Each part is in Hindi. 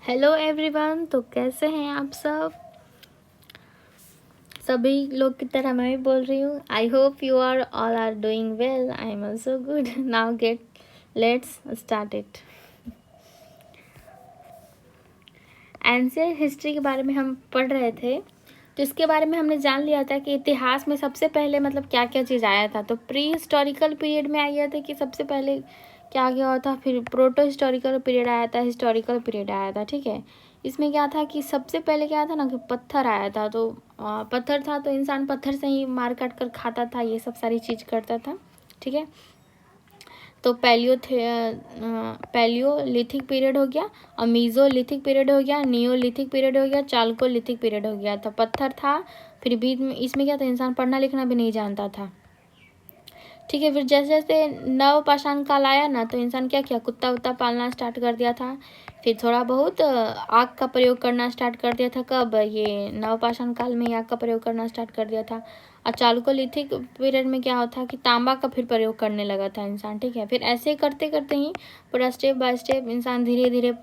Hello everyone. तो कैसे हैं आप सब? सभी लोग की तरह मैं भी बोल रही हूँ। I hope you are all are doing well. I am also good. Now let's start it. Ancient history के बारे में हम पढ़ रहे थे, तो इसके बारे में हमने जान लिया था कि इतिहास में सबसे पहले मतलब क्या क्या चीज़ आया था। तो प्री हिस्टोरिकल पीरियड में आया था कि सबसे पहले क्या क्या हुआ था, फिर प्रोटो हिस्टोरिकल पीरियड आया था, हिस्टोरिकल पीरियड आया था। ठीक है, इसमें क्या था कि सबसे पहले क्या था ना कि पत्थर आया था। तो पत्थर था तो इंसान पत्थर से ही मार काट कर खाता था, ये सब सारी चीज़ करता था। ठीक है, तो पैलियोलिथिक पीरियड हो गया, और मीज़ोलिथिक पीरियड हो गया, नियोलिथिक पीरियड हो गया, चालकोलिथिक पीरियड हो गया। तो पत्थर था, फिर बीच में इसमें क्या था, इंसान पढ़ना लिखना भी नहीं जानता था। ठीक है, फिर जैसे जैसे नवपाषाण काल आया ना, तो इंसान क्या किया, कुत्ता उत्ता पालना स्टार्ट कर दिया था। फिर थोड़ा बहुत आग का प्रयोग करना स्टार्ट कर दिया था। कब? ये नवपाषाण काल में आग का प्रयोग करना स्टार्ट कर दिया था। और चालकोलिथिक पीरियड में क्या होता है कि तांबा का फिर प्रयोग करने लगा था इंसान। ठीक है, फिर ऐसे करते करते ही पूरा स्टेप बाय स्टेप इंसान धीरे धीरे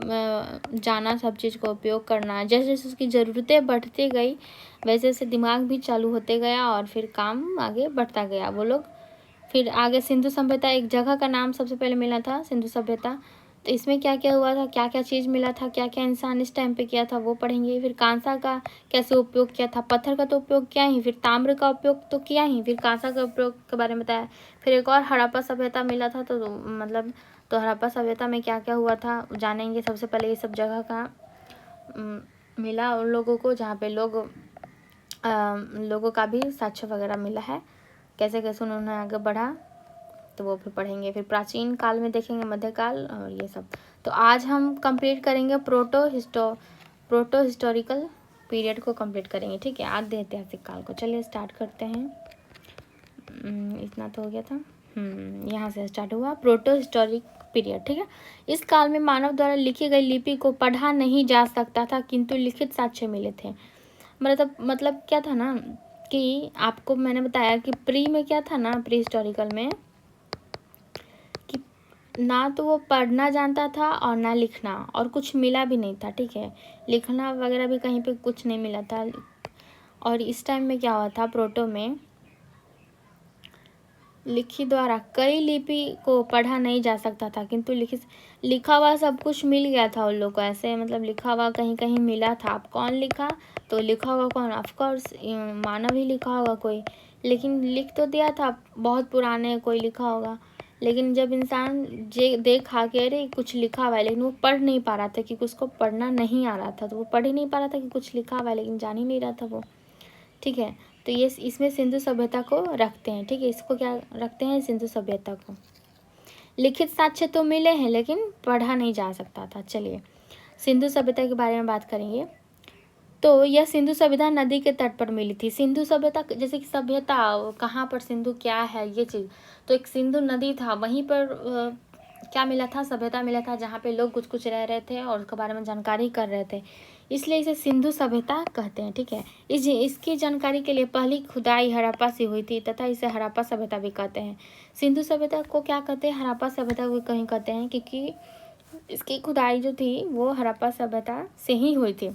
जाना, सब चीज़ को उपयोग करना। जैसे जैसे उसकी ज़रूरतें बढ़ती गई वैसे वैसे दिमाग भी चालू होते गया, और फिर काम आगे बढ़ता गया। वो लोग फिर आगे सिंधु सभ्यता, एक जगह का नाम सबसे पहले मिला था, सिंधु सभ्यता। तो इसमें क्या क्या हुआ था, क्या क्या चीज़ मिला था, क्या क्या इंसान इस टाइम पे किया था, वो पढ़ेंगे। फिर कांसा का कैसे उपयोग किया था, पत्थर का तो उपयोग किया ही, फिर ताम्र का उपयोग तो किया ही, फिर कांसा का उपयोग के बारे में बताया। फिर एक और हड़प्पा सभ्यता मिला था। तो मतलब तो हड़प्पा सभ्यता में क्या क्या हुआ था जानेंगे। सबसे पहले ये सब जगह का मिला उन लोगों को जहाँ पे लोगों का भी साक्ष्य वगैरह मिला है, कैसे कैसे उन्होंने आगे बढ़ा, तो वो फिर पढ़ेंगे। फिर प्राचीन काल में देखेंगे, मध्यकाल और ये सब। तो आज हम कंप्लीट करेंगे प्रोटो हिस्टोरिकल पीरियड को कंप्लीट करेंगे। ठीक है, आद्य ऐतिहासिक काल को। चलिए स्टार्ट करते हैं। इतना तो हो गया था। यहाँ से स्टार्ट हुआ प्रोटो हिस्टोरिक पीरियड। ठीक है, इस काल में मानव द्वारा लिखी गई लिपि को पढ़ा नहीं जा सकता था, किंतु लिखित साक्ष्य मिले थे। मतलब क्या था ना कि आपको मैंने बताया कि प्री में क्या था ना, प्री हिस्टोरिकल में कि ना तो वो पढ़ना जानता था और ना लिखना, और कुछ मिला भी नहीं था। ठीक है, लिखना वगैरह भी कहीं पे कुछ नहीं मिला था। और इस टाइम में क्या हुआ था, प्रोटो में लिखी द्वारा कई लिपि को पढ़ा नहीं जा सकता था, किंतु लिखा हुआ सब कुछ मिल गया था उन लोग को। ऐसे मतलब लिखा हुआ कहीं कहीं मिला था। अब कौन लिखा, तो लिखा हुआ कौन, ऑफकोर्स मानव ही लिखा होगा कोई, लेकिन लिख तो दिया था, बहुत पुराने कोई लिखा होगा। लेकिन जब इंसान देखा कि अरे कुछ लिखा हुआ है, लेकिन वो पढ़ नहीं पा रहा था क्योंकि उसको पढ़ना नहीं आ रहा था। तो वो पढ़ ही नहीं पा रहा था कि कुछ लिखा हुआ है, लेकिन जान ही नहीं रहा था वो। ठीक है, तो ये इसमें सिंधु सभ्यता को रखते हैं। ठीक है, इसको क्या रखते हैं, सिंधु सभ्यता को। लिखित साक्ष्य तो मिले हैं लेकिन पढ़ा नहीं जा सकता था। चलिए सिंधु सभ्यता के बारे में बात करेंगे। तो यह सिंधु सभ्यता नदी के तट पर मिली थी। सिंधु सभ्यता जैसे कि सभ्यता कहाँ पर, सिंधु क्या है ये चीज़, तो एक सिंधु नदी था, वहीं पर क्या मिला था, सभ्यता मिला था, जहाँ पे लोग कुछ कुछ रह रहे थे और उसके बारे में जानकारी कर रहे थे, इसलिए इसे सिंधु सभ्यता कहते हैं। ठीक है, इसकी जानकारी के लिए पहली खुदाई हड़प्पा से हुई थी, तथा इसे हड़प्पा सभ्यता भी कहते हैं। सिंधु सभ्यता को क्या कहते हैं, हड़प्पा सभ्यता को कहीं कहते हैं, क्योंकि इसकी खुदाई जो थी वो हड़प्पा सभ्यता से ही हुई थी।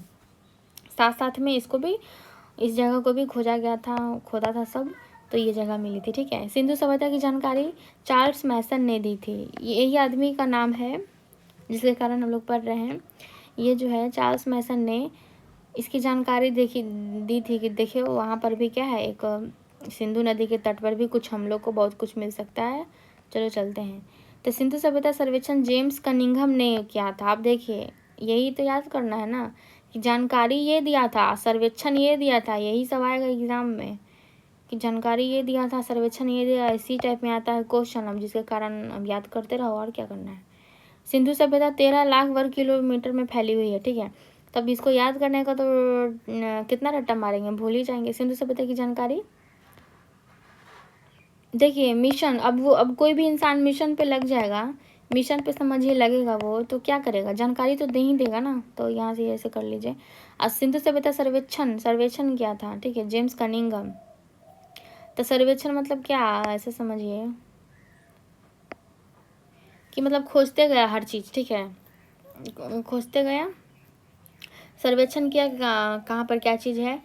साथ साथ में इसको भी, इस जगह को भी खोजा गया था, खोदा था सब, तो ये जगह मिली थी। ठीक है, सिंधु सभ्यता की जानकारी चार्ल्स मैसन ने दी थी। यही आदमी का नाम है जिसके कारण हम लोग पढ़ रहे हैं। ये जो है चार्ल्स मैसन ने इसकी जानकारी दी थी कि देखिए वहाँ पर भी क्या है, एक सिंधु नदी के तट पर भी कुछ हम लोग को बहुत कुछ मिल सकता है। चलो चलते हैं। तो सिंधु सभ्यता सर्वेक्षण जेम्स कनिंघम ने किया था। आप देखिए, यही तो याद करना है ना कि जानकारी ये दिया था, सर्वेक्षण ये दिया था, यही सब आएगा एग्जाम में कि जानकारी ये दिया था, सर्वेक्षण ये दिया। इसी टाइप में आता है क्वेश्चन, अब जिसके कारण अब याद करते रहो, और क्या करना है। सिंधु सभ्यता 13 लाख वर्ग किलोमीटर में फैली हुई है। ठीक है, तब इसको याद करने का तो कितना रट्टा मारेंगे, भूल ही जाएंगे। सिंधु सभ्यता की जानकारी देखिए, मिशन, अब कोई भी इंसान मिशन पे लग जाएगा, मिशन पे समझिए लगेगा वो, तो क्या करेगा, जानकारी तो दे ही देगा ना। तो यहाँ से ऐसे कर लीजिए। और सिंधु सभ्यता सर्वेक्षण क्या था, ठीक है, जेम्स कनिंघम। तो सर्वेक्षण मतलब क्या, ऐसे समझिए कि मतलब खोजते गया हर चीज़। ठीक है, खोजते गया सर्वेक्षण किया कहाँ पर क्या चीज़ है,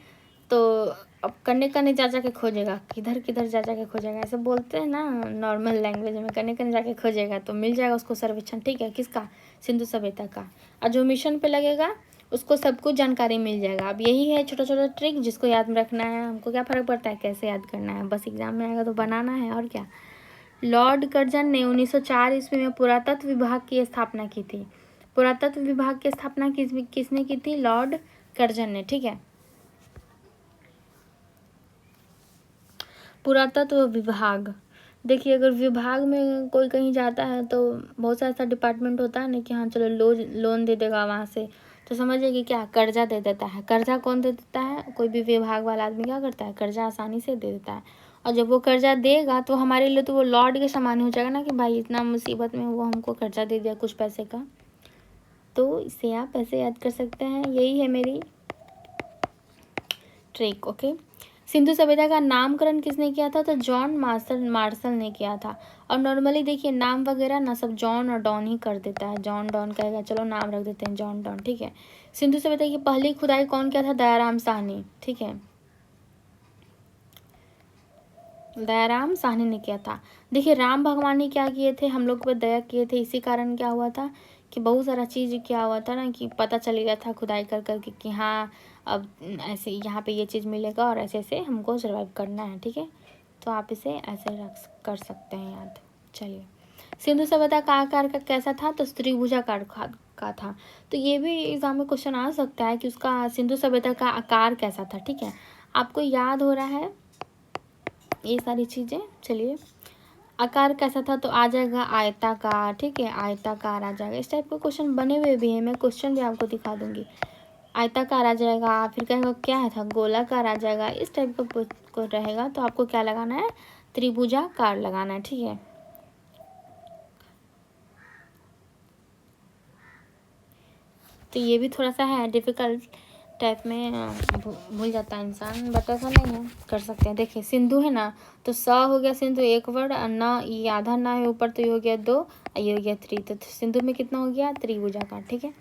तो अब करने करने जा के खोजेगा, किधर किधर जा के खोजेगा, ऐसे बोलते हैं ना नॉर्मल लैंग्वेज में, करने करने जाके खोजेगा तो मिल जाएगा उसको सर्वेक्षण, ठीक है, किसका, सिंधु सभ्यता का। और जो मिशन पे लगेगा उसको सब कुछ जानकारी मिल जाएगा। अब यही है छोटा छोटा ट्रिक जिसको याद में रखना है, हमको क्या फ़र्क पड़ता है कैसे याद करना है, बस एग्जाम में आएगा तो बनाना है और क्या। लॉर्ड कर्जन ने 1904 ईस्वी में पुरातत्व विभाग की स्थापना की थी। पुरातत्व विभाग की स्थापना किसने की थी, लॉर्ड कर्जन ने, ठीक है। पुरातत्व विभाग, देखिए अगर विभाग में कोई कहीं जाता है तो बहुत सारा ऐसा डिपार्टमेंट होता है ना कि हाँ चलो लोन दे देगा वहाँ से, तो समझिए कि क्या कर्जा दे देता है। कर्जा कौन दे देता है, कोई भी विभाग वाला आदमी क्या करता है, कर्जा आसानी से दे देता है। और जब वो कर्जा देगा तो हमारे लिए तो वो लॉर्ड के समान हो जाएगा ना, कि भाई इतना मुसीबत में वो हमको कर्जा दे दिया कुछ पैसे का। तो इसे आप ऐसे याद कर सकते हैं, यही है मेरी ट्रिक, ओके। सिंधु सभ्यता का नामकरण किसने किया था, तो जॉन मार्शल ने किया था। और नॉर्मली देखिए नाम वगैरह ना सब जॉन और डॉन ही कर देता है, जॉन डॉन कहेगा, चलो नाम रख देते हैं जॉन डॉन, ठीक है। सिंधु सभ्यता की पहली खुदाई कौन किया था, दयाराम साहनी, ठीक है, दयाराम साहनी ने किया था। देखिए राम भगवान ने क्या किए थे, हम लोग पर दया किए थे, इसी कारण क्या हुआ था कि बहुत सारा चीज़ क्या हुआ था ना कि पता चल गया था खुदाई कर कर कि हाँ अब ऐसे यहाँ पे ये चीज़ मिलेगा और ऐसे ऐसे हमको सर्वाइव करना है, ठीक है। तो आप इसे ऐसे रख कर सकते हैं याद। चलिए, सिंधु सभ्यता का आकार का कैसा था, तो त्रिभुजाकार का था। तो ये भी एग्जाम में क्वेश्चन आ सकता है कि उसका सिंधु सभ्यता का आकार कैसा था, ठीक है। आपको याद हो रहा है ये सारी चीज़ें। चलिए, आकार कैसा था, तो आ जाएगा आयताकार, ठीक है, आयताकार आ जाएगा। इस टाइप के क्वेश्चन बने हुए भी हैं, मैं क्वेश्चन भी आपको दिखा दूंगी। आयताकार आ जाएगा, फिर कहेगा क्या है था, गोलाकार आ जाएगा, इस टाइप का को रहेगा। तो आपको क्या लगाना है, त्रिभुजाकार लगाना है, ठीक है। तो ये भी थोड़ा सा है डिफ़िकल्ट टाइप में, भूल जाता है इंसान, बट ऐसा नहीं है, कर सकते हैं। देखिए सिंधु है ना, तो स हो गया सिंधु एक वर्ड, और न ये आधा ना है ऊपर, तो ये हो गया 2 और ये हो गया 3, तो सिंधु में कितना हो गया, त्रिभुजाकार, ठीक है।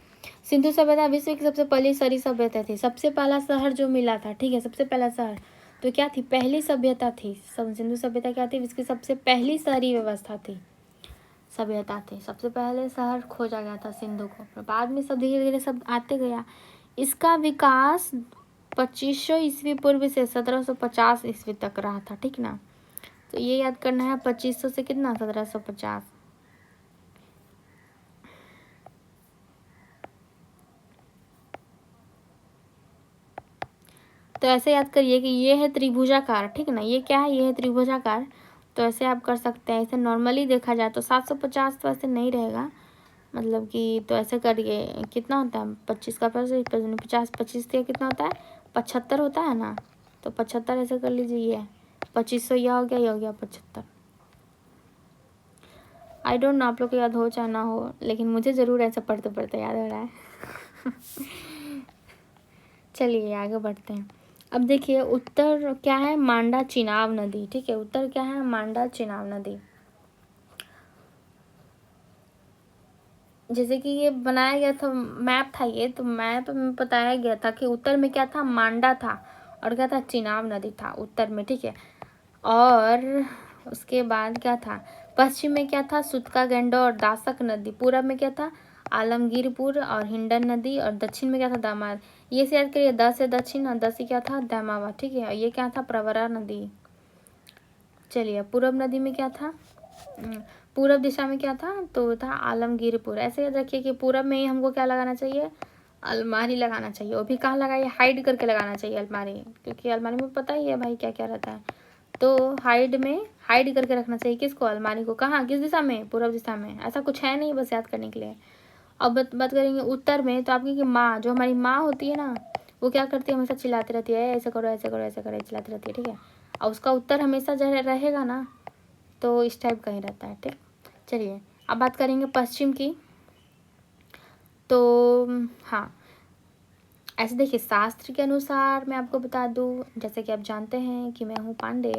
सिंधु सभ्यता विश्व की सबसे पहली सारी सभ्यता थी, सबसे पहला शहर जो मिला था, ठीक है, सबसे पहला शहर तो क्या थी, पहली सभ्यता थी। सिंधु सभ्यता क्या थी, विश्व की सबसे पहली शहरी व्यवस्था थी, सभ्यता थी। सबसे पहले शहर खोजा गया था सिंधु को, पर बाद में सब धीरे धीरे सब आते गया। इसका विकास 2500 ईस्वी पूर्व से 1750 ईस्वी तक रहा था, ठीक ना। तो ये याद करना है, 2500 से कितना, 1750। तो ऐसे याद करिए कि ये है त्रिभुजाकार, ठीक है ना, ये क्या है, ये है त्रिभुजाकार। तो ऐसे आप कर सकते हैं। ऐसे नॉर्मली देखा जाए तो 750 तो ऐसे नहीं रहेगा, मतलब कि, तो ऐसे करिए, कितना होता है 25 का 50, 25 का कितना होता है, 75 होता है ना, तो 75 ऐसे कर लीजिए, ये 2500, यह हो गया, ये हो गया 75। आई डोंट नो आप लोग को याद हो चाहे ना हो, लेकिन मुझे ज़रूर ऐसा पढ़ते पढ़ते याद हो रहा है। चलिए आगे बढ़ते हैं। अब देखिए उत्तर क्या है, मांडा चिनाब नदी, ठीक है, उत्तर क्या है, मांडा चिनाब नदी। जैसे कि ये बनाया गया था, मैप था ये, तो मैप में बताया गया था कि उत्तर में क्या था, मांडा था, और क्या था, चिनाब नदी था उत्तर में, ठीक है। और उसके बाद क्या था, पश्चिम में क्या था, सुतका गंडा और दासक नदी। पूरब में क्या था, आलमगीरपुर और हिंडन नदी। और दक्षिण में क्या था, दामाद। ये से याद करिए, 10 से दक्षिण और 10 से क्या था, दामावा, ठीक है। और ये क्या था, प्रवरा नदी। चलिए पूरब नदी में क्या था, पूरब दिशा में क्या था, तो था आलमगीरपुर। ऐसे याद रखिए कि पूरब में ही हमको क्या लगाना चाहिए, अलमारी लगाना चाहिए। वो भी कहाँ लगाइए, हाइड करके लगाना चाहिए अलमारी, क्योंकि अलमारी में पता ही है भाई क्या क्या रहता है। तो हाइड में हाइड करके रखना चाहिए किसको, अलमारी को। कहाँ, किस दिशा में, पूर्व दिशा में। ऐसा कुछ है नहीं, बस याद करने के लिए। अब बात करेंगे उत्तर में, तो आपकी माँ, जो हमारी माँ होती है ना, वो क्या करती है, हमेशा चिल्लाती रहती है, ऐसे करो ऐसे करो ऐसे करो, चिल्लाती रहती है, ठीक है। और उसका उत्तर हमेशा जो रहेगा ना, तो इस टाइप का ही रहता है, ठीक। चलिए अब बात करेंगे पश्चिम की। तो हाँ, ऐसे देखिए शास्त्र के अनुसार मैं आपको बता दूँ, जैसे कि आप जानते हैं कि मैं हूँ पांडे,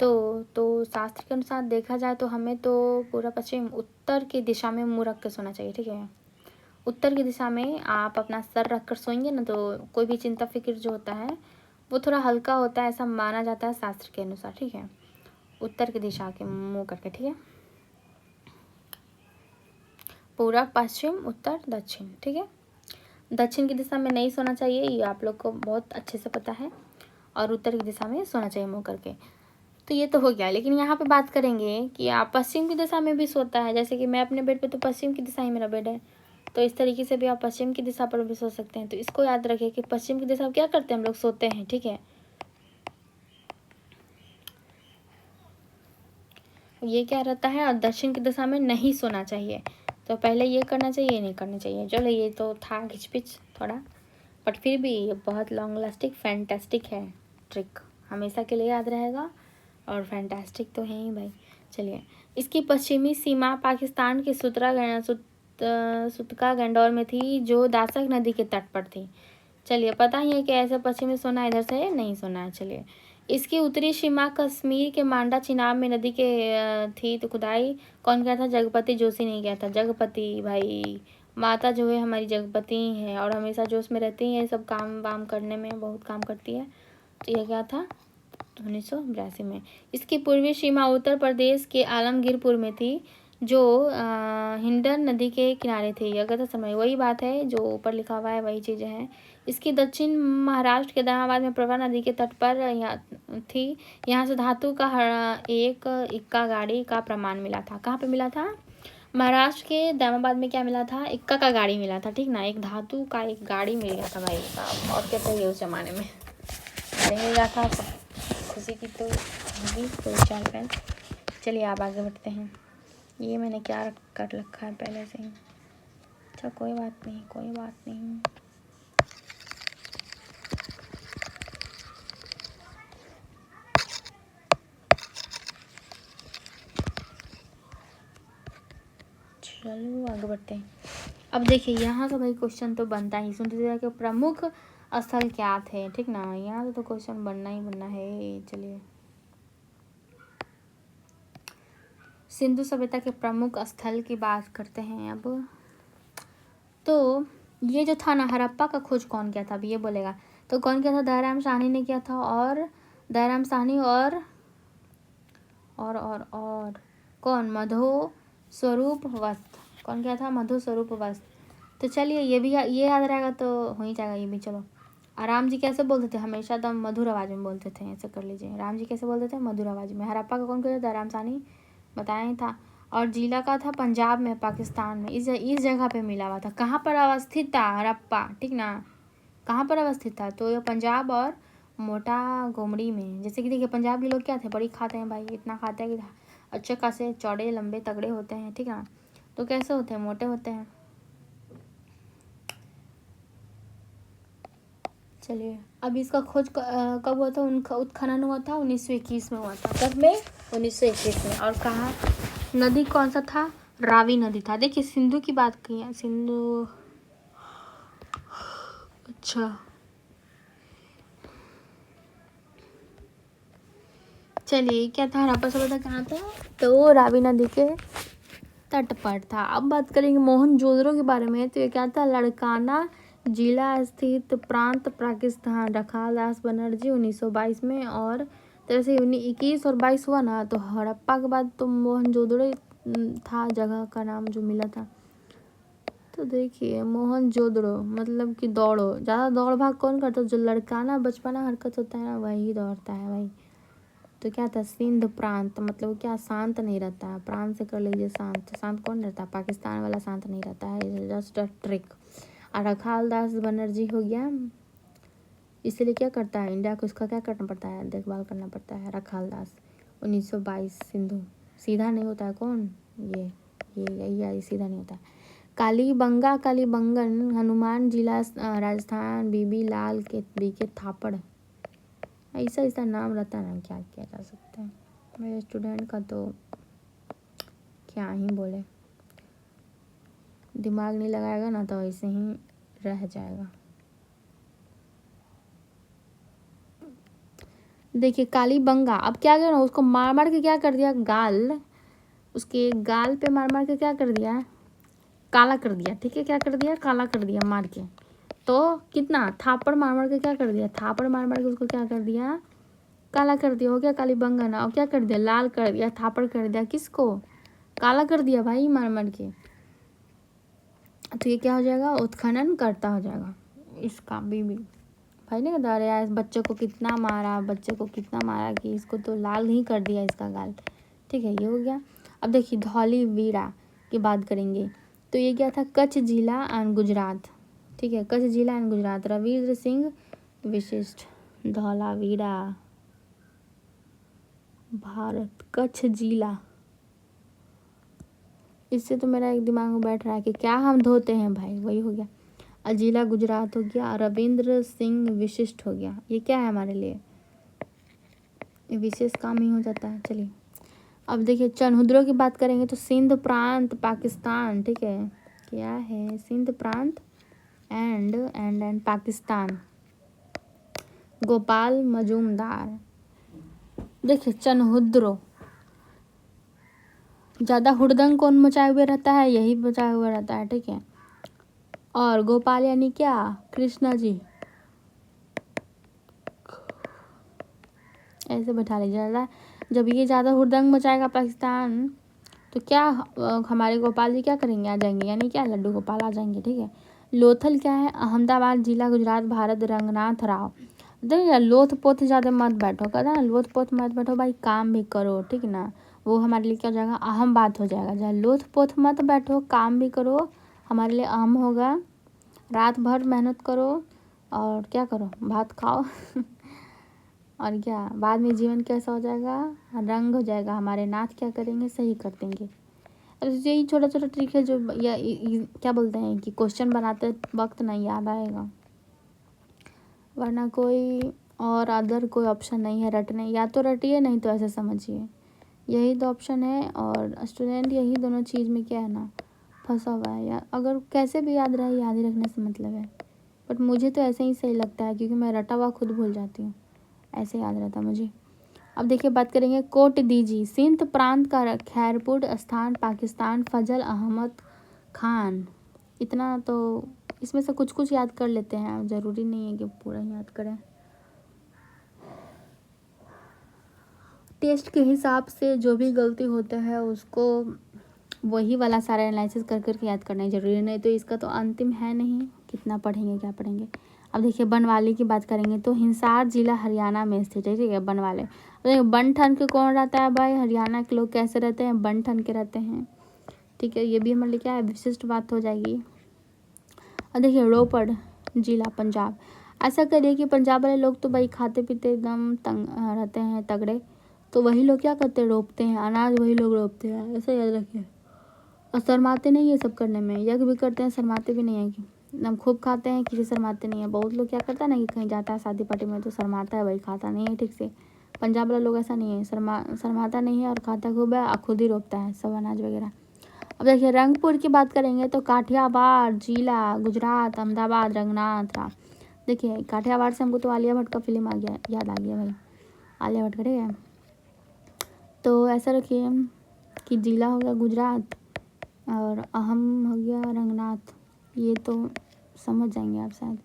तो शास्त्र के अनुसार देखा जाए तो हमें तो पूरा पश्चिम उत्तर की दिशा में मुँह रख के सोना चाहिए, ठीक है। उत्तर की दिशा में आप अपना सर रख कर सोएंगे ना तो कोई भी चिंता फिक्र जो होता है वो थोड़ा हल्का होता है, ऐसा माना जाता है शास्त्र के अनुसार। ठीक है, उत्तर की दिशा के मुंह करके। ठीक है, पूरब, पश्चिम, उत्तर, दक्षिण। ठीक है, दक्षिण की दिशा में नहीं सोना चाहिए, ये आप लोग को बहुत अच्छे से पता है, और उत्तर की दिशा में सोना चाहिए मुंह करके। तो ये तो हो गया, लेकिन यहाँ पे बात करेंगे कि आप पश्चिम की दिशा में भी सोता है। जैसे कि मैं अपने बेड पे तो पश्चिम की दिशा ही मेरा बेड है, तो इस तरीके से भी आप पश्चिम की दिशा पर भी सो सकते हैं। तो इसको याद रखिए कि पश्चिम की दिशा क्या करते हैं हम लोग, सोते हैं। ठीक है, ये क्या रहता है, और दक्षिण की दिशा में नहीं सोना चाहिए। तो पहले ये करना चाहिए, ये नहीं करना चाहिए। चलो, ये तो था घिचपिच थोड़ा, बट फिर भी ये बहुत लॉन्ग लास्टिक फैंटास्टिक है ट्रिक, हमेशा के लिए याद रहेगा, और फैंटास्टिक तो है ही भाई। चलिए, इसकी पश्चिमी सीमा पाकिस्तान के सुतका गंडौर में थी, जो दासक नदी के तट पर थी। चलिए, पता ही है कि ऐसे पश्चिमी सोना है, इधर से नहीं सोना है। चलिए, इसकी उत्तरी सीमा कश्मीर के मांडा चिनाब में नदी के थी। तो खुदाई कौन किया था, जगपति जोशी ने किया था। जगपति भाई, माता जो है हमारी जगपति है, और हमेशा जोश में रहती है, सब काम वाम करने में बहुत काम करती है। तो यह क्या था, 1982 में। इसकी पूर्वी सीमा उत्तर प्रदेश के आलमगीरपुर में थी, जो हिंडन नदी के किनारे थी। अगर तो समय वही बात है जो ऊपर लिखा हुआ है, वही चीज़ें हैं। इसकी दक्षिण महाराष्ट्र के दामाबाद में प्रभा नदी के तट पर थी। यहाँ से धातु का एक इक्का गाड़ी का प्रमाण मिला था। कहाँ पे मिला था, महाराष्ट्र के दामाबाद में क्या मिला था, इक्का का गाड़ी मिला था। ठीक ना, एक धातु का एक गाड़ी मिल गया था भाई साहब, और क्या चाहिए उस जमाने में, गाड़ी मिल गया था, खुशी की तो होगी दो चार पैन। चलिए, आप आगे बढ़ते हैं। ये मैंने क्या कर रखा है पहले से ही, अच्छा कोई बात नहीं, कोई बात नहीं। चलो आगे बढ़ते हैं। अब देखिए, यहाँ का भाई क्वेश्चन तो बनता ही, सुनते के प्रमुख स्थल क्या थे। ठीक ना, यहाँ से तो क्वेश्चन बनना ही बनना है। चलिए, सिंधु सभ्यता के प्रमुख स्थल की बात करते हैं अब। तो ये जो था ना, हड़प्पा का खोज कौन किया था, अब ये बोलेगा तो कौन किया था, दयाराम साहनी ने किया था। और दयाराम साहनी और कौन, मधु स्वरूप वस्त। कौन किया था, मधु स्वरूप वस्त। तो चलिए, ये भी ये याद रहेगा तो हो ही जाएगा ये भी। चलो, राम जी कैसे बोलते थे, हमेशा दम मधुर आवाज़ में बोलते थे, ऐसे कर लीजिए। राम जी कैसे बोलते थे, मधुर आवाज़ में। हड़प्पा का कौन किया था, दयाराम साहनी, बताया ही था। और जिला का था पंजाब में, पाकिस्तान में, इस जगह पे मिला हुआ था। कहाँ पर अवस्थित था हड़प्पा, ठीक ना, कहाँ पर अवस्थित था, तो ये पंजाब और मोटा गोमड़ी में। जैसे कि देखिए, पंजाब के लोग क्या थे, बड़ी खाते हैं भाई, इतना खाते हैं कि अच्छे खासे चौड़े लंबे तगड़े होते हैं। ठीक है, तो कैसे होते हैं, मोटे होते हैं। चलिए, अब इसका खोज कब हुआ था, उनका उत्खनन हुआ था 1921 में हुआ था। कब में, 1921 में। और कहाँ, नदी कौन सा था, रावी नदी था। देखिए, सिंधु की बात की है, सिंधु, अच्छा चलिए, क्या था, हड़प्पा सभ्यता कहाँ था, तो रावी नदी के तट पर था। अब बात करेंगे मोहनजोदड़ो के बारे में। तो ये क्या था, लड़काना जिला स्थित प्रांत, पाकिस्तान। रखालदास बनर्जी 1922 में। और जैसे 1921 और 22 हुआ ना, तो हड़प्पा के बाद तो मोहनजोदड़ो था जगह का नाम जो मिला था। तो देखिए, मोहनजोदड़ो मतलब कि दौड़ो, ज़्यादा दौड़ भाग कौन करता है, जो लड़काना बचपना हरकत होता है ना, वही दौड़ता है भाई। तो क्या था, सिंध प्रांत, मतलब क्या, शांत नहीं रहता है, प्रांत से कर लीजिए शांत। शांत कौन रहता है, पाकिस्तान वाला शांत नहीं रहता है, जस्ट अ ट्रिक। और रखालदास बनर्जी हो गया, इसलिए क्या करता है, इंडिया को इसका क्या करना पड़ता है, देखभाल करना पड़ता है। रखालदास 1922 सिंधु, सीधा नहीं होता है कौन, ये यही सीधा नहीं होता है। कालीबंगन हनुमान जिला राजस्थान, बीबी लाल के बीके थापड़, ऐसा ऐसा नाम रहता है ना, क्या किया जा सकता है। मेरे स्टूडेंट का तो क्या ही बोले, दिमाग नहीं लगाएगा ना तो ऐसे ही रह जाएगा। देखिए, कालीबंगा, अब क्या किया ना, उसको मार के क्या कर दिया, गाल, उसके गाल पे मार के क्या कर दिया, काला कर दिया, ठीक है, क्या कर दिया, काला कर दिया मार के। तो कितना थापड़ मार मार के क्या कर दिया, थापड़ मार मार के उसको क्या कर दिया, काला कर दिया, हो गया काली बंगन। और क्या कर दिया, लाल कर दिया, थापड़ कर दिया, किसको, काला कर दिया भाई मार मार के। तो ये क्या हो जाएगा, उत्खनन करता हो जाएगा इसका बीबी। भाई ने बता रहे यार, इस बच्चे को कितना मारा, बच्चे को कितना मारा कि इसको तो लाल ही कर दिया इसका गाल, ठीक है, ये हो गया। अब देखिए धौलीवीरा की बात करेंगे, तो ये क्या था, कच्छ जिला एंड गुजरात, ठीक है, कच्छ जिला एंड गुजरात, रविंद्र सिंह विशिष्ट। धौलावीरा भारत, कच्छ जिला, इससे तो मेरा एक दिमाग में बैठ रहा है कि क्या हम धोते हैं भाई, वही हो गया। जिला गुजरात हो गया, रविंद्र सिंह विशिष्ट हो गया, ये क्या है हमारे लिए, ये विशेष काम ही हो जाता है। चलिए अब देखिए चनहुद्रों की बात करेंगे, तो सिंध प्रांत पाकिस्तान, ठीक है, क्या है, सिंध प्रांत एंड पाकिस्तान। गोपाल मजूमदार, देखिए चनहुद्रो, ज़्यादा हुड़दंग कौन मचाए हुए रहता है, यही मचाए हुए रहता है, ठीक है। और गोपाल यानी क्या, कृष्णा जी, ऐसे बैठा लीजिए। ज़्यादा जब ये ज़्यादा हुड़दंग मचाएगा पाकिस्तान, तो क्या हमारे गोपाल जी क्या करेंगे, आ जाएंगे, यानी क्या, लड्डू गोपाल आ जाएंगे, ठीक है। लोथल क्या है, अहमदाबाद जिला गुजरात, भारत, रंगनाथ राव। देखिए लोथ पोथ ज़्यादा मत बैठो, कहता ना लोथ पोथ मत बैठो भाई, काम भी करो, ठीक ना, वो हमारे लिए क्या हो जाएगा, अहम बात हो जाएगा। जहाँ लोथ पोथ मत बैठो, काम भी करो, हमारे लिए अहम होगा। रात भर मेहनत करो और क्या करो, भात खाओ और क्या, बाद में जीवन कैसा हो जाएगा, रंग हो जाएगा, हमारे नाथ क्या करेंगे, सही कर देंगे। अब यही छोटा छोटा ट्रिक है जो क्या बोलते हैं कि क्वेश्चन बनाते वक्त नहीं याद आएगा, वरना कोई और अदर कोई ऑप्शन नहीं है रटने, या तो रटिए नहीं तो ऐसे समझिए, यही दो ऑप्शन है। और स्टूडेंट यही दोनों चीज़ में क्या है ना, फंसा हुआ है। या अगर कैसे भी याद रहे, याद ही रखने से मतलब है, बट मुझे तो ऐसे ही सही लगता है, क्योंकि मैं रटा हुआ खुद भूल जाती हूँ, ऐसे याद रहता मुझे। अब देखिए बात करेंगे कोट दीजी, सिंध प्रांत का खैरपुर स्थान, पाकिस्तान, फजल अहमद खान। इतना तो इसमें से कुछ कुछ याद कर लेते हैं, ज़रूरी नहीं है कि पूरा याद करें। टेस्ट के हिसाब से जो भी गलती होता है उसको वही वाला सारा एनालिसिस कर करके याद करना ही जरूरी है, नहीं तो इसका तो अंतिम है नहीं, कितना पढ़ेंगे क्या पढ़ेंगे। अब देखिए बनवाली की बात करेंगे, तो हिसार जिला हरियाणा में स्थित है, ठीक है, बनवाले। देखिए बन ठन के कौन रहता है भाई, हरियाणा के लोग कैसे रहते हैं, बन ठन के रहते हैं, ठीक है, ये भी हमारे लिए क्या है, विशिष्ट बात हो जाएगी। और देखिए रोपड़ जिला पंजाब, ऐसा करिए कि पंजाब वाले लोग तो भाई खाते पीते एकदम तंग रहते हैं, तगड़े, तो वही लोग क्या करते हैं, रोपते हैं अनाज, वही लोग रोपते हैं, ऐसा याद रखिए। और शर्माते नहीं है सब करने में, यज्ञ भी करते हैं, शर्माते भी नहीं है कि हम खूब खाते हैं, किसी शर्माते नहीं है। बहुत लोग क्या करता है ना कि कहीं जाता है शादी पार्टी में तो शर्माता है भाई, खाता नहीं है ठीक से। पंजाब वाला लोग ऐसा नहीं है, शर्माता नहीं है और खाता खूब है और खुद ही रोपता है सब अनाज वगैरह। अब देखिए रंगपुर की बात करेंगे, तो काठियावाड़ जिला गुजरात, अहमदाबाद, रंगनाथ राव। देखिए काठियावाड़ से हमको तो आलिया भट्ट का फिल्म आ गया, याद आ गया भाई, आलिया भट्ट करेगा। तो ऐसा रखिए कि जिला हो गया गुजरात और अहम हो गया रंगनाथ, ये तो समझ जाएंगे आप शायद।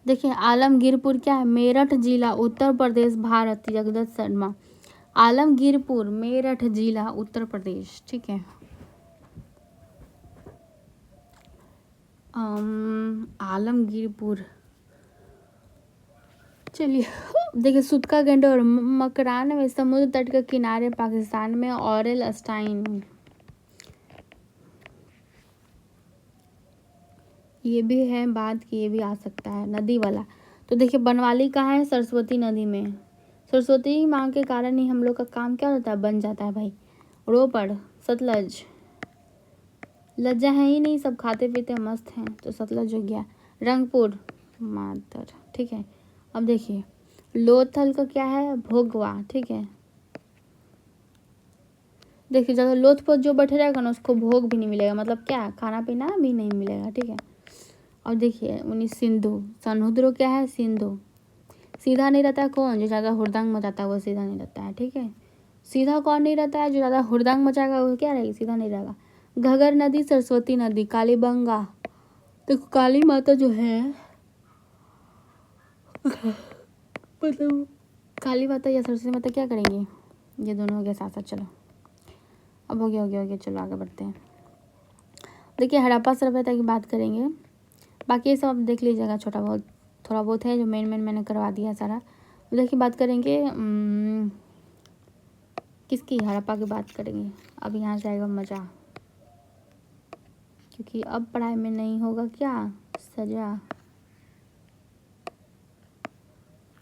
देखिए आलमगीरपुर क्या है, मेरठ जिला उत्तर प्रदेश, भारत, जगदत्त शर्मा। आलमगीरपुर मेरठ जिला उत्तर प्रदेश, ठीक है। आलमगीरपुर, चलिए देखिए सुतका गेंड और मकरान में समुद्र तट के किनारे पाकिस्तान में, ऑरेल स्टाइन, ये भी है बात कि ये भी आ सकता है नदी वाला। तो देखिए बनवाली कहाँ है, सरस्वती नदी में, सरस्वती माँ के कारण ही हम लोग का काम क्या होता है, बन जाता है भाई। रोपड़ सतलज, लज्जा है ही नहीं, सब खाते पीते मस्त हैं, तो सतलज हो गया। रंगपुर मातर, ठीक है। अब देखिए लोथल का क्या है, भोगवा, ठीक है। देखिए ज़्यादा लोथ पोथ जो बैठे रहेगा ना उसको भोग भी नहीं मिलेगा, मतलब क्या खाना पीना भी नहीं मिलेगा, ठीक है। और देखिए 19 सिंधु, समुद्र क्या है, सिंधु, सीधा नहीं रहता है कौन, जो ज़्यादा हुड़दंग मचाता है वो सीधा नहीं रहता है, ठीक है। सीधा कौन नहीं रहता है, जो ज़्यादा हुड़दंग मचाएगा वो क्या रहेगा, सीधा नहीं रहेगा। घगर नदी, सरस्वती नदी, कालीबंगा। देखो काली माता जो है मतलब काली माता या सरस्वती माता क्या करेंगे, ये दोनों हो गया साथ साथ। चलो अब हो गया, चलो आगे बढ़ते हैं। देखिए हड़प्पा सभ्यता की बात करेंगे, बाकी ये सब आप देख लीजिएगा, थोड़ा बहुत है जो मेन मैंने करवा दिया है सारा। देखिए बात करेंगे किसकी, हड़प्पा की बात करेंगे। अब यहाँ से आएगा मज़ा, क्योंकि अब पढ़ाई में नहीं होगा क्या सजा,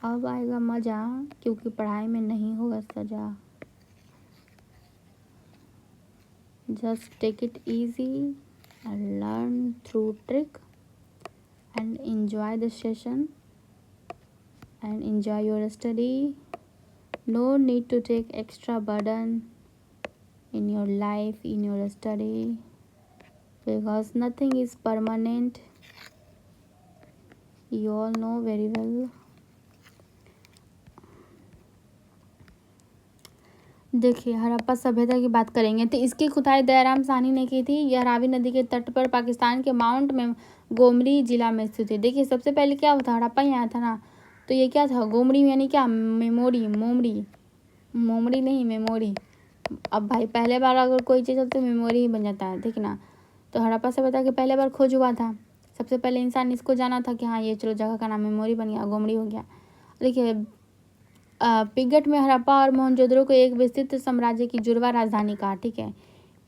अब आएगा मज़ा क्योंकि पढ़ाई में नहीं होगा सजा। Just take it easy and learn through trick and enjoy the session and enjoy your study. No need to take extra burden in your life, in your study, because nothing is permanent. You all know very well. देखिए हड़प्पा सभ्यता की बात करेंगे तो इसकी खुदाई दयाराम साहनी ने की थी। यह रावी नदी के तट पर पाकिस्तान के माउंट में गोमरी जिला में स्थित है। देखिए सबसे पहले क्या होता, हड़प्पा ही आया था ना, तो ये क्या था, गोमरी यानी क्या, मेमोरी, मोमरी नहीं मेमोरी। अब भाई पहले बार अगर कोई चीज़ हो तो मेमोरी ही बन जाता है, ठीक ना। तो हड़प्पा सभ्यता के पहले बार खोज हुआ था, सबसे पहले इंसान इसको जाना था कि हाँ ये चलो जगह का नाम मेमोरी बन गया, गोमरी हो गया। देखिए पिगट में हड़प्पा और मोहनजोदड़ो को एक विस्तृत साम्राज्य की जुड़वा राजधानी कहा, ठीक है।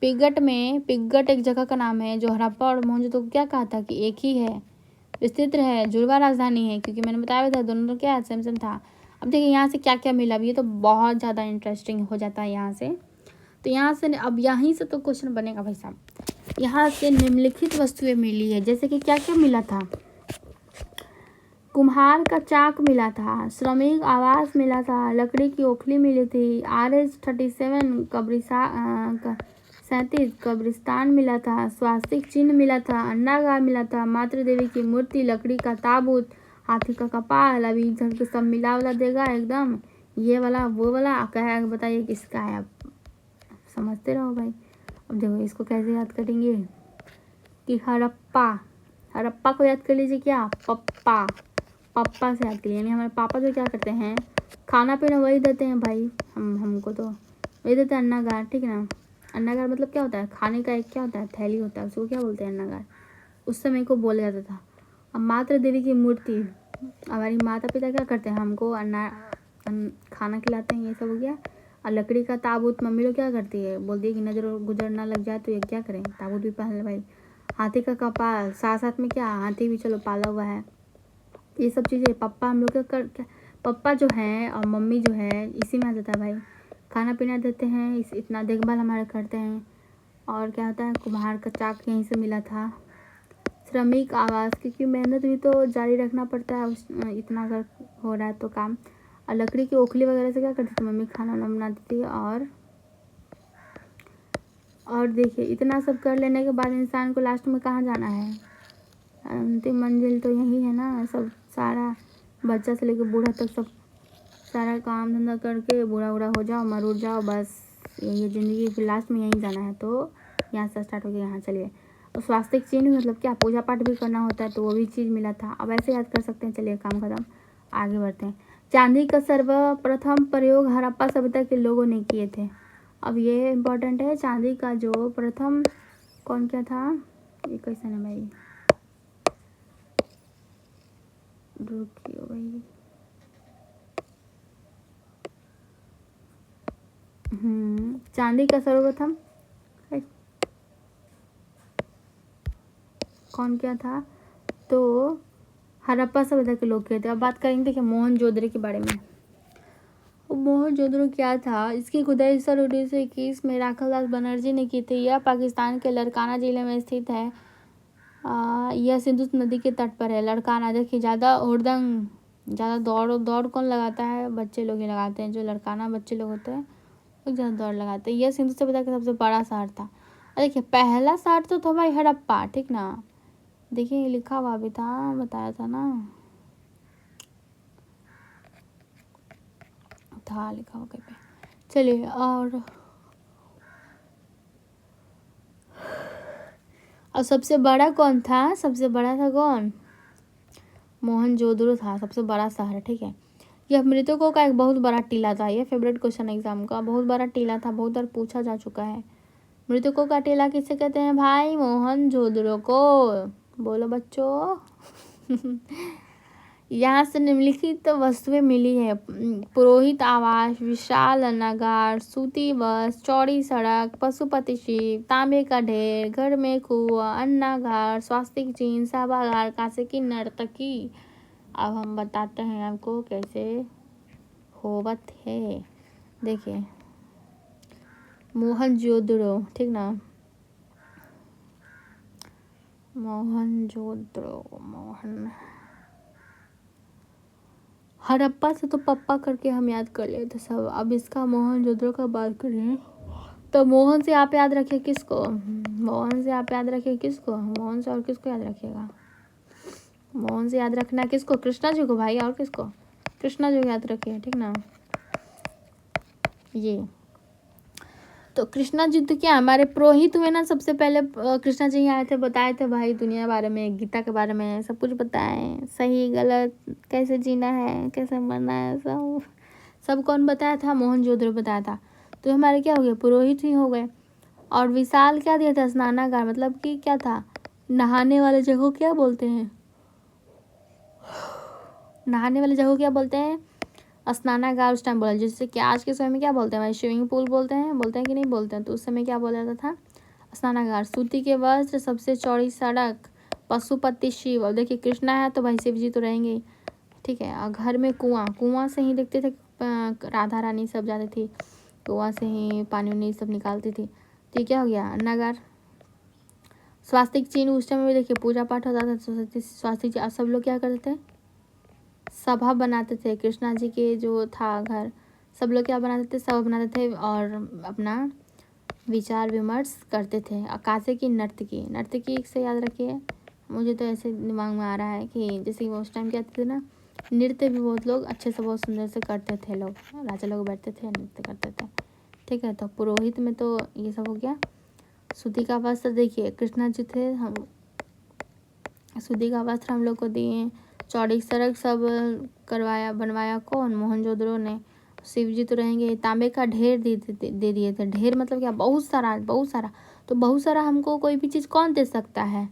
पिगट एक जगह का नाम है जो हड़प्पा और मोहनजोदड़ो को क्या कहा था कि एक ही है, विस्तृत है, जुड़वा राजधानी है, क्योंकि मैंने बताया था दोनों तो क्या सेम था। अब देखिए यहाँ से क्या क्या मिला, अब ये तो बहुत ज़्यादा इंटरेस्टिंग हो जाता है यहाँ से। तो यहाँ से अब यहीं से तो क्वेश्चन बनेगा भाई साहब। यहाँ से निम्नलिखित वस्तुएं मिली है, जैसे कि क्या क्या मिला था, कुम्हार का चाक मिला था, श्रमिक आवास मिला था, लकड़ी की ओखली मिली थी, RH-37 कब्रिस्तान मिला था, स्वास्तिक चिन्ह मिला था, अन्नागार मिला था, मातृ देवी की मूर्ति, लकड़ी का ताबूत, हाथी का कपाल। अभी इधर के सब मिला वाला देगा एकदम, ये वाला वो वाला क्या है बताइए किसका है, आप समझते रहो भाई। अब देखो इसको कैसे याद करेंगे कि हड़प्पा को याद कर लीजिए, क्या पप्पा से याद करिए, यानी हमारे पापा जो क्या करते हैं, खाना पीना वही देते हैं भाई, हमको तो वही देते हैं, अन्नागार, ठीक है ना। अन्नागार मतलब क्या होता है, खाने का एक क्या होता है, थैली होता है, उसको क्या बोलते हैं, अन्नागार, उस समय को बोला जाता था। अब मातृ देवी की मूर्ति, हमारी माता पिता क्या करते हैं, हमको खाना खिलाते हैं, ये सब हो गया। और लकड़ी का ताबूत, मम्मी लोग क्या करती है, बोलती है कि नजर गुजर ना लग जाए तो ये क्या करें, ताबूत भी पहन ले भाई। हाथी का कपाल, साथ साथ में क्या, हाथी भी चलो पाला हुआ है, ये सब चीज़ें पप्पा हम लोग क्या पप्पा जो है और मम्मी जो है इसी में आ जाता है भाई, खाना पीना देते हैं, इतना देखभाल हमारे करते हैं। और क्या होता है, कुम्हार का चाक यहीं से मिला था, श्रमिक आवास, क्योंकि मेहनत भी तो जारी रखना पड़ता है, इतना अगर हो रहा है तो काम। और लकड़ी की ओखली वगैरह से क्या करती थी मम्मी, खाना वाना बनाती थी। और देखिए इतना सब कर लेने के बाद इंसान को लास्ट में कहाँ जाना है, अंतिम मंजिल तो यही है ना। सब सारा बच्चा से लेकर बूढ़ा तक सब सारा काम धंधा करके बूढ़ा हो जाओ, मर उड़ जाओ, बस यही ज़िंदगी फिर लास्ट में यहीं जाना है। तो यहाँ से स्टार्ट हो गया, यहाँ चलिए। और स्वास्तिक चिन्ह मतलब क्या, पूजा पाठ भी करना होता है, तो वो भी चीज़ मिला था। अब ऐसे याद कर सकते हैं, चलिए काम खत्म, आगे बढ़ते हैं। चांदी का सर्वप्रथम प्रयोग हड़प्पा सभ्यता के लोगों ने किए थे। अब ये इम्पोर्टेंट है, चांदी का जो प्रथम कौन क्या था, ये क्वेश्चन है भाई, रुकियो भाई। चांदी का सर्वप्रथम कौन क्या था, तो हड़प्पा सभ्यता के लोग किए थे। अब बात करेंगे देखिए मोहनजोदड़ो के बारे में। मोहनजोदड़ो क्या था, इसकी खुदाई सन 1921 में राखालदास बनर्जी ने की थी। यह पाकिस्तान के लड़काना जिले में स्थित है। यह सिंधु नदी के तट पर है। लड़काना देखिए, ज़्यादा दौड़ कौन लगाता है, बच्चे लोग ही लगाते हैं, जो लड़काना बच्चे लोग होते हैं वो ज़्यादा दौड़ लगाते हैं। यह सिंधु सभ्यता का सबसे बड़ा शहर था। देखिए पहला शहर तो था भाई हड़प्पा, ठीक ना। देखिए लिखा हुआ भी था, बताया था ना, था लिखा हुआ कहीं पे। चलिए और और सबसे बड़ा कौन था? सबसे बड़ा था कौन? मोहनजोदड़ो था सबसे बड़ा शहर, ठीक है। यह मृतकों का एक बहुत बड़ा टीला था। यह फेवरेट क्वेश्चन एग्जाम का, बहुत बड़ा टीला था, बहुत बार पूछा जा चुका है। मृतकों का टीला किसे कहते हैं भाई? मोहनजोदड़ो को। बोलो बच्चों। यहाँ से निम्नलिखित वस्तुएं मिली है। पुरोहित आवास, विशाल अन्नागार, सूती बस, चौड़ी सड़क, पशुपति शिव, तांबे का ढेर, घर में कुआं, अन्नागार, स्वास्तिक चिन्ह, सभागार, कांसे की नर्तकी। अब हम बताते हैं आपको कैसे होवत है। देखिए मोहनजोदड़ो, ठीक ना, मोहनजोदड़ो, मोहन हड़प्पा से तो पप्पा करके हम याद कर लिए थे सब। अब इसका मोहनजोदड़ो का बात करें तो मोहन से आप याद रखिए किसको? मोहन से आप याद रखिए किसको? मोहन से और किसको याद रखिएगा? मोहन से याद रखना किसको? कृष्णा जी को भाई। और किसको? कृष्णा जी को याद रखिए, ठीक ना। ये तो कृष्णा जी तो क्या हमारे पुरोहित हुए ना सबसे पहले। कृष्णा जी आए थे, बताए थे भाई दुनिया बारे में, गीता के बारे में सब कुछ बताए, सही गलत कैसे जीना है, कैसे मरना है, सब सब कौन बताया था? मोहनजोदड़ो बताया था। तो हमारे क्या हो गए? पुरोहित ही हो गए। और विशाल क्या दिया था? स्नानागार, मतलब कि क्या था? नहाने वाले जगह क्या बोलते हैं? नहाने वाले जगह क्या बोलते हैं? स्नानागार उस टाइम बोला, जैसे कि आज के समय में क्या बोलते हैं भाई? स्विमिंग पूल बोलते हैं कि नहीं बोलते हैं? तो उस समय क्या बोला जाता था? स्नानागार। सूती के वस्त्र, सबसे चौड़ी सड़क, पशुपति शिव। अब देखिए कृष्णा है तो भाई शिव जी तो रहेंगे ही, ठीक है। और घर में कुआं, कुआं से ही देखते थे राधा रानी सब जाती थी, कुआं से ही पानी उनी सब निकालती थी। तो ये क्या हो गया? अन्नागार। स्वास्तिक चिन्ह, उस टाइम में देखिए पूजा पाठ होता था, स्वास्तिक चिन्ह। सब लोग क्या करते थे? सभा बनाते थे। कृष्णा जी के जो था घर, सब लोग क्या बनाते थे? सभा बनाते थे और अपना विचार विमर्श करते थे। कांसे की नर्तकी, नर्तकी से याद रखिए, मुझे तो ऐसे दिमाग में आ रहा है कि जैसे वो उस टाइम क्या थे ना, नृत्य भी बहुत लोग अच्छे से बहुत सुंदर से करते थे। लोग राजा लोग बैठते थे नृत्य करते थे, ठीक है। तो पुरोहित में तो ये सब हो गया। सूती का वस्त्र देखिए कृष्णा जी थे, हम सूती का वस्त्र हम लोग को दिए। चौड़ी सड़क सब करवाया बनवाया कौन? मोहनजोदड़ो ने। शिव जी तो रहेंगे। तांबे का ढेर दे दिए थे। ढेर मतलब क्या? बहुत सारा, बहुत सारा। तो बहुत सारा हमको कोई भी चीज़ कौन दे सकता है?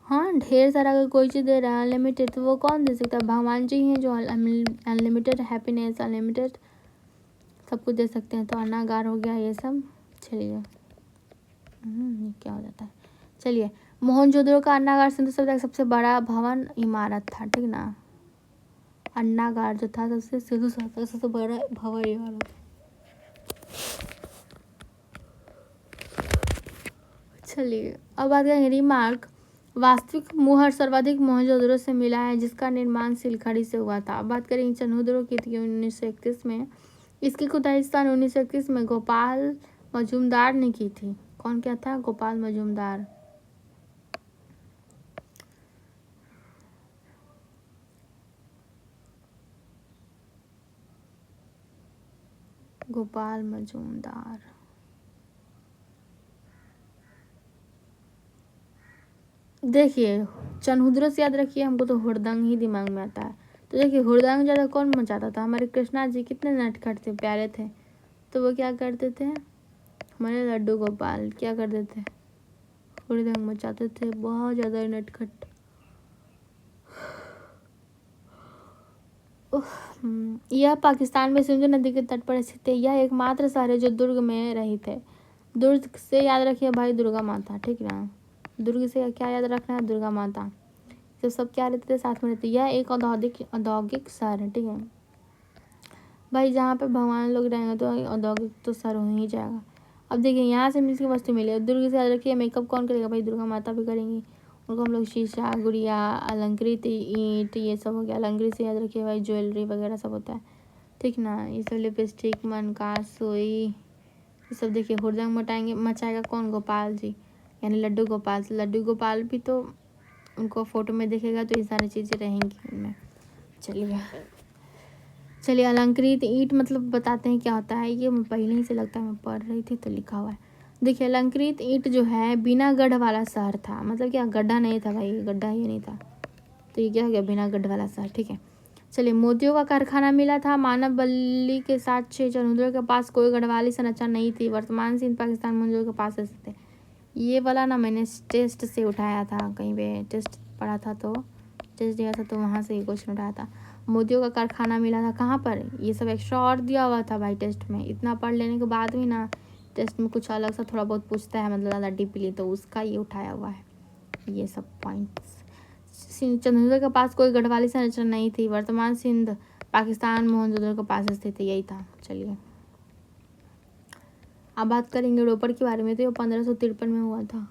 हाँ, ढेर सारा अगर कोई चीज़ दे रहा है अनलिमिटेड, तो वो कौन दे सकता है? भगवान जी हैं जो अनलिमिटेड हैप्पीनेस, अनलिमिटेड सब कुछ दे सकते हैं। तो अन्नागार हो गया ये सब। चलिए क्या हो जाता है, चलिए। मोहनजोदड़ो का अन्नागार सिंधु सभ्यता का सबसे बड़ा भवन इमारत था, ठीक ना। अन्नागार जो था सबसे सिंधु सभ्यता का सबसे बड़ा भवन इमारत। चलिए अब बात करेंगे रिमार्क। वास्तविक मुहर सर्वाधिक मोहनजोदड़ो से मिला है, जिसका निर्माण सिलखड़ी से हुआ था। अब बात करेंगे चन्हुद्रो की थी 1931 में। इसकी खुदाई सन 1931 में गोपाल मजूमदार ने की थी। कौन क्या था? गोपाल मजूमदार। गोपाल मजूमदार। देखिए चन्हुद्रो से याद रखिए, हमको तो हुड़दंग ही दिमाग में आता है। तो देखिए हुड़दंग ज़्यादा कौन मचाता था? हमारे कृष्णा जी कितने नटखट थे, प्यारे थे। तो वो क्या करते थे? हमारे लड्डू गोपाल क्या करते थे? हुड़दंग मचाते थे, बहुत ज़्यादा नटखट। यह पाकिस्तान में सिंधु नदी के तट पर स्थित है। यह एकमात्र शहर है जो दुर्ग में रहित है। दुर्ग से याद रखिए भाई दुर्गा माता, ठीक ना। दुर्ग से क्या याद रखना है? दुर्गा माता। तो सब क्या रहते थे? साथ में रहते। यह एक औद्योगिक शहर है, ठीक है भाई। जहाँ पे भगवान लोग रहेंगे तो औद्योगिक तो शहर हो ही जाएगा। अब देखिए यहाँ से मिलती वस्तु मिली। दुर्ग से याद रखिए मेकअप कौन करेगा भाई? दुर्गा माता भी करेंगी। उनको हम लोग शीशा, गुड़िया, अलंकृत ईंट, ये सब हो गया। अलंकृत से याद रखिए भाई ज्वेलरी वगैरह सब होता है, ठीक ना। ये सब लिपस्टिक, मनका, सुई, ये सब देखिए। हुड़दंग मचाएगा कौन? गोपाल जी, यानी लड्डू गोपाल। लड्डू गोपाल भी तो उनको फोटो में देखेगा तो ये सारी चीज़ें रहेंगी उनमें। चलिए अलंकृत ईंट मतलब बताते हैं क्या होता है। ये पहले ही से लगता है मैं पढ़ रही थी तो लिखा हुआ है। देखिए अलंकृत ईंट जो है बिना गढ़ वाला शहर था, मतलब क्या गड्ढा नहीं था भाई, गड्ढा ही नहीं था, तो ये क्या हो गया बिना गढ़ वाला शहर। ठीक है, चलिए मोतियों का कारखाना मिला था मानव बल्ली के साथ 6 चंद्रों के पास कोई गढ़वाली संरचना नहीं थी, वर्तमान सिंध पाकिस्तान मंजूर के पास स्थित है। ये वाला ना मैंने टेस्ट से उठाया था, कहीं पे टेस्ट पढ़ा था तो टेस्ट दिया था तो वहाँ से ये क्वेश्चन उठाया था। मोतियों का कारखाना मिला था कहाँ पर, ये सब एक्स्ट्रा और दिया हुआ था भाई टेस्ट में। इतना पढ़ लेने के बाद भी ना टेस्ट में कुछ अलग सा थोड़ा बहुत पूछता है, मतलब ज़्यादा डीपली, तो उसका ये उठाया हुआ है ये सब पॉइंट्स। चंद्रशेखर के पास कोई गढ़वाली संरचना नहीं थी, वर्तमान सिंध पाकिस्तान मोहनजोदड़ो के पास स्थित है, यही था। चलिए अब बात करेंगे रोपड़ के बारे में, तो ये 1553 में हुआ था।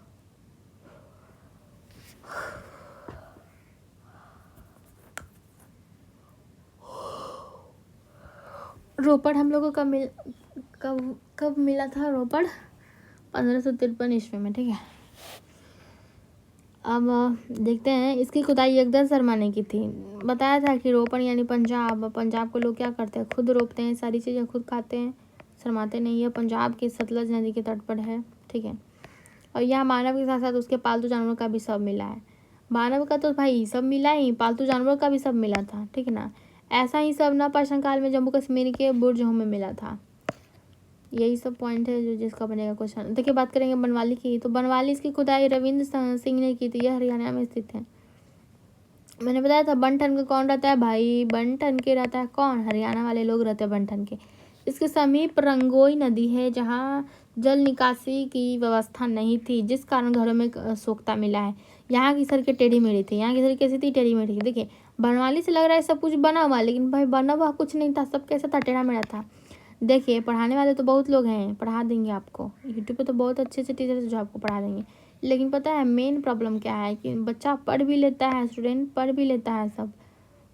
रोपड़ हम लोगों को कब मिला था रोपड़, 1553 ईस्वी में। ठीक है, अब देखते हैं इसकी खुदाई एकदर शर्मा ने की थी। बताया था कि रोपड़ यानी पंजाब को लोग क्या करते हैं, खुद रोपते हैं, सारी चीज़ें खुद खाते हैं, शर्माते नहीं है। पंजाब के सतलज नदी के तट पर है। ठीक है, और यहाँ मानव के साथ साथ उसके पालतू जानवरों का भी सब मिला है। मानव का तो भाई सब मिला ही, पालतू जानवरों का भी सब मिला था। ठीक है ना, ऐसा ही सब ना प्रश्न काल में जम्मू कश्मीर के बुर्जों में मिला था। यही सब पॉइंट है जो जिसका बनेगा क्वेश्चन। देखिए बात करेंगे बनवाली की, तो बनवाली इसकी खुदाई रविंद्र सिंह ने की थी, यह हरियाणा में स्थित है। मैंने बताया था बनठन के कौन रहता है भाई, बनठन के रहता है कौन, हरियाणा वाले लोग रहते हैं बनठन के। इसके समीप रंगोई नदी है जहाँ जल निकासी की व्यवस्था नहीं थी, जिस कारण घरों में सोखता मिला है। यहाँ की सड़कें टेढ़ी मेढ़ी थी, यहाँ की सड़कें कैसी थी, टेढ़ी मेढ़ी। देखिए बनवाली से लग रहा है सब कुछ बना हुआ, लेकिन भाई बना हुआ कुछ नहीं था, सब कैसा था, टेढ़ा मेढ़ा था। देखिए पढ़ाने वाले तो बहुत लोग हैं, पढ़ा देंगे आपको, यूट्यूब पे तो बहुत अच्छे अच्छे टीचर्स जो आपको पढ़ा देंगे, लेकिन पता है मेन प्रॉब्लम क्या है कि बच्चा पढ़ भी लेता है, स्टूडेंट पढ़ भी लेता है, सब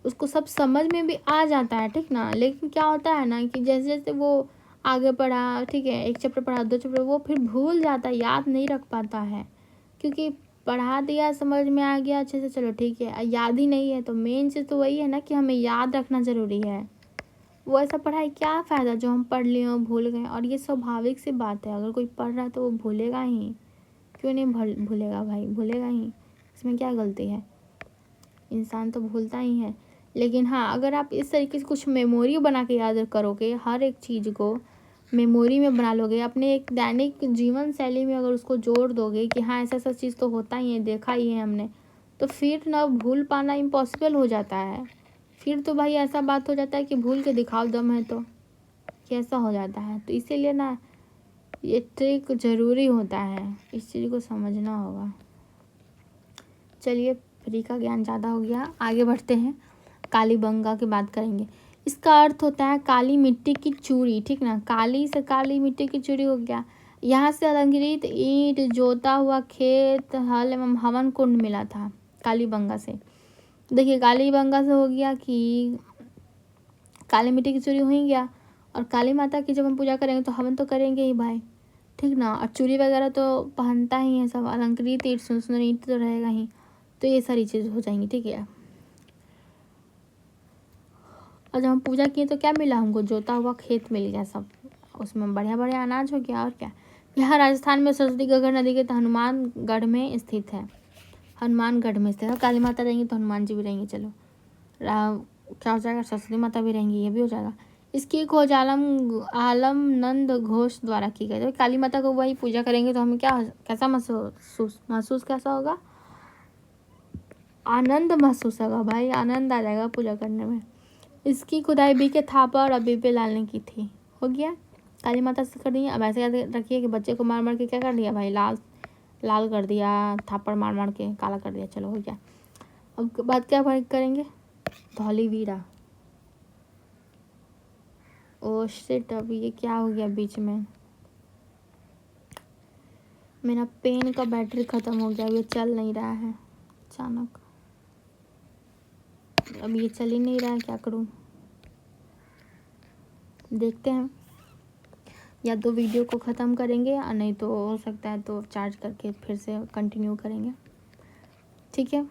उसको सब समझ में भी आ जाता है। ठीक ना, लेकिन क्या होता है ना कि जैसे जैसे वो आगे पढ़ा, ठीक है, 1 चैप्टर पढ़ा, 2 चैप्टर, वो फिर भूल जाता है, याद नहीं रख पाता है, क्योंकि पढ़ा दिया, समझ में आ गया अच्छे से, चलो ठीक है, याद ही नहीं है। तो मेन चीज़ तो वही है ना कि हमें याद रखना ज़रूरी है। वो ऐसा पढ़ाई क्या फ़ायदा जो हम पढ़ लिए और भूल गए, और ये स्वाभाविक सी बात है, अगर कोई पढ़ रहा है तो वो भूलेगा ही, क्यों नहीं भूलेगा भाई, भूलेगा ही, इसमें क्या गलती है, इंसान तो भूलता ही है। लेकिन हाँ, अगर आप इस तरीके से कुछ मेमोरी बना के याद करोगे, हर एक चीज़ को मेमोरी में बना लोगे, अपने एक दैनिक जीवन शैली में अगर उसको जोड़ दोगे कि हाँ ऐसा ऐसा चीज़ तो होता ही है, देखा ही है हमने, तो फिर ना भूल पाना इम्पॉसिबल हो जाता है। फिर तो भाई ऐसा बात हो जाता है कि भूल के दिखाओ दम है, तो कैसा हो जाता है। तो इसीलिए ना ये ट्रिक ज़रूरी होता है, इस चीज़ को समझना होगा। चलिए फ्री का ज्ञान ज़्यादा हो गया, आगे बढ़ते हैं। कालीबंगा की बात करेंगे। इसका अर्थ होता है काली मिट्टी की चूड़ी। ठीक ना, काली से काली मिट्टी की चूड़ी हो गया। यहाँ से अलंकृत ईंट, जोता हुआ खेत, हल एवं हवन कुंड मिला था कालीबंगा से। देखिए कालीबंगा से हो गया कि काली मिट्टी की चूड़ी हो ही गया, और काली माता की जब हम पूजा करेंगे तो हवन तो करेंगे ही भाई। ठीक ना, और चूड़ी वगैरह तो पहनता ही है सब, अलंकृत ईंट, सुंदर ईंट तो रहेगा ही, तो ये सारी चीज़ हो जाएंगी। ठीक है, और जब हम पूजा किए तो क्या मिला हमको, जोता हुआ खेत मिल गया सब, उसमें बढ़िया बढ़िया अनाज हो गया। और क्या, यहाँ राजस्थान में सरस्वती गंगा नदी के हनुमानगढ़ में स्थित है, हनुमानगढ़ में स्थित है। काली माता रहेंगी तो हनुमान जी भी रहेंगे। चलो क्या हो जाएगा, सरस्वती माता भी रहेंगी, ये भी हो जाएगा। इसकी खोज आलम नंद घोष द्वारा की गई। तो काली माता को वही पूजा करेंगे तो हमें क्या, कैसा महसूस कैसा होगा, आनंद महसूस होगा भाई, आनंद आ जाएगा पूजा करने में। इसकी खुदाई बीके थापा और अबीबे लाल ने की थी। हो गया, काली माता से कर दी। अब ऐसे याद रखिए कि बच्चे को मार मार के क्या कर दिया भाई, लाल लाल कर दिया, थापड़ मार मार के काला कर दिया। चलो हो गया, अब बात क्या भाई करेंगे, धौलीवीरा। ओ शिट, अब ये क्या हो गया बीच में, मेरा पेन का बैटरी ख़त्म हो गया, ये चल नहीं रहा है अचानक, अब ये चल ही नहीं रहा है, क्या करूँ, देखते हैं, या तो वीडियो को ख़त्म करेंगे या नहीं तो हो सकता है तो चार्ज करके फिर से कंटिन्यू करेंगे। ठीक है।